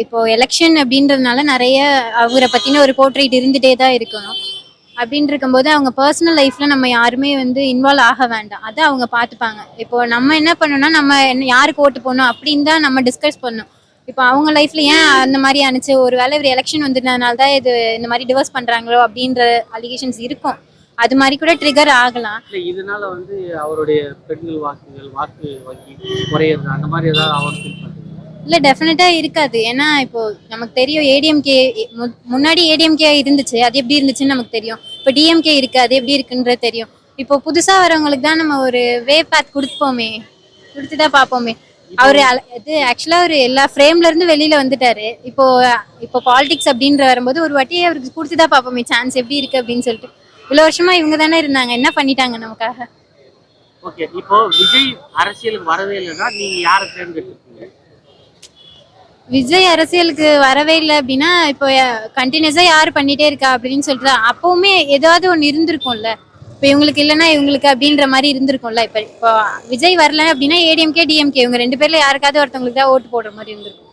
இப்போ எலெக்ஷன் அப்படின்றதுனால நிறைய அவரை பத்தின ஒரு போர்ட்ரேட் இருந்துட்டே தான் இருக்கணும். அப்படின்னு இருக்கும்போது அவங்க பர்சனல் லைஃப்ல நம்ம யாருமே வந்து இன்வால்வ் ஆக வேண்டாம். அதை அவங்க பார்த்துப்பாங்க. இப்போ நம்ம என்ன பண்ணணும்னா நம்ம என்ன யாருக்கு ஓட்டு போடணும் அப்படின்னு தான் நம்ம டிஸ்கஸ் பண்ணணும். இப்போ அவங்க லைஃப்ல ஏன் அந்த மாதிரி அனுச்சு ஒரு வேளை இவர் எலெக்ஷன் வந்ததுனால தான் இது இந்த மாதிரி டிவோர்ஸ் பண்றாங்களோ அப்படின்ற அலிகேஷன்ஸ் இருக்கும். அது மாதிரி கூட ட்ரிகர் ஆகலாம். இதனால வந்து அவருடைய பெண்கள் வாக்கு வங்கி குறையிறது அந்த மாதிரி ஏதாவது அவர் ஃபீல் பண்றீங்களா? இல்ல டெஃபினட்டா இருக்காது. ஏன்னா இப்போ நமக்கு தெரியும் ஏடிஎம்கே முன்னாடி ஏடிஎம்கே இருந்துச்சு, அது எப்படி இருந்துச்சுன்னு நமக்கு தெரியும். இப்போ டிஎம்கே இருக்கு, அது எப்படி இருக்குன்றது தெரியும். இப்போ புதுசா வரவங்களுக்கு தான் நம்ம ஒரு வே பாத் கொடுத்துதான் பார்ப்போமே. அவரு இது ஆக்சுவலா ஒரு எல்லா ஃப்ரேம்ல இருந்து வெளியில வந்துட்டாரு. இப்போ பாலிடிக்ஸ் அப்படின்ற வரும்போது ஒரு வாட்டி அவருக்கு கொடுத்துதான் பார்ப்போமே சான்ஸ் எப்படி இருக்கு அப்படின்னு சொல்லிட்டு. இவ்வளவு வருஷமா இவங்க தானே இருந்தாங்க, என்ன பண்ணிட்டாங்க நமக்காக? ஓகே, இப்போ விஜய் அரசியலுக்கு வரவே இல்லைன்னா நீங்க யாரை தேர்ந்தெடுப்பீங்க? விஜய் அரசியலுக்கு வரவே இல்லை அப்படின்னா இப்போ கண்டினியூஸா யாரு பண்ணிட்டே இருக்கா அப்படின்னு சொல்லிட்டு அப்பவுமே ஏதாவது ஒன்று இருந்திருக்கும்ல. இப்போ இவங்களுக்கு இல்லைன்னா இவங்களுக்கு அப்படின்ற மாதிரி இருந்திருக்கும்ல. இப்போ விஜய் வரல அப்படின்னா ஏடிஎம்கே டிஎம்கே இவங்க ரெண்டு பேர்ல யாருக்காவது ஒருத்தவங்களுக்கு தான் ஓட்டு போடுற மாதிரி இருந்திருக்கும்.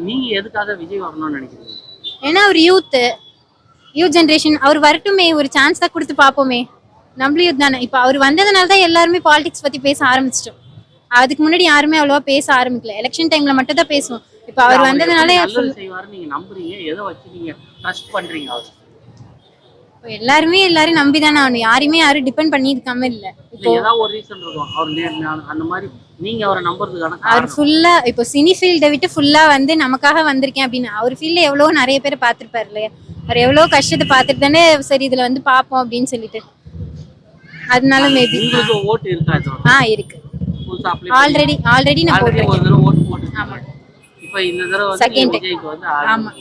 நீங்க எதுக்காக விஜய் வரணும்னு நினைக்கிறீங்க? ஏன்னா அவர் யூத் ஜென்ரேஷன், அவர் வரட்டுமே, ஒரு சான்ஸ் தான் கொடுத்து பார்ப்போமே. நம்மளும் யூத் தானே. இப்போ அவர் வந்ததுனால தான் எல்லாருமே பாலிடிக்ஸ் பத்தி பேச ஆரம்பிச்சிட்டோம். அதுக்கு முன்னாடி யாருமே அவ்வளவா பேச ஆரம்பிக்கல. எலெக்ஷன் டைம்ல மட்டும் தான் பேசுவோம். இப்போ அவர் வந்ததுனால நீங்க நம்புறீங்க, எதை வச்சு நீங்க ட்ரஸ்ட் பண்றீங்க? அவர் எல்லாரும் நம்பிதானே ஆகணும். யாரும் டிபெண்ட் பண்ணி இருக்காம இல்ல. இப்போ ஏதாவது ஒரு ரீசன் இருக்கும் அவர் அந்த மாதிரி நீங்க அவரை நம்புறதுக்கான அவர் ஃபுல்லா இப்போ சினி ஃபீல்டை விட்டு ஃபுல்லா வந்து நமக்காக வந்திருக்கேன் அப்படின்னு அவர் ஃபீல்ட்ல எவ்வளவு நிறைய பேர் பார்த்திருப்பாரு இல்லையா. அவர் எவ்வளவு கஷ்டத்தை பார்த்துட்டு தானே சரி இதுல வந்து பார்ப்போம் அப்படின்னு சொல்லிட்டு. அதனால மேபி ஓட்டு இருக்கா? இருக்கு. ஆல்ரெடி நான் போட்டுருக்கேன். ஓட்டு போட்டு. இப்போ இந்த தடவை செகண்ட். விஜய்க்கு வந்து ஆமா.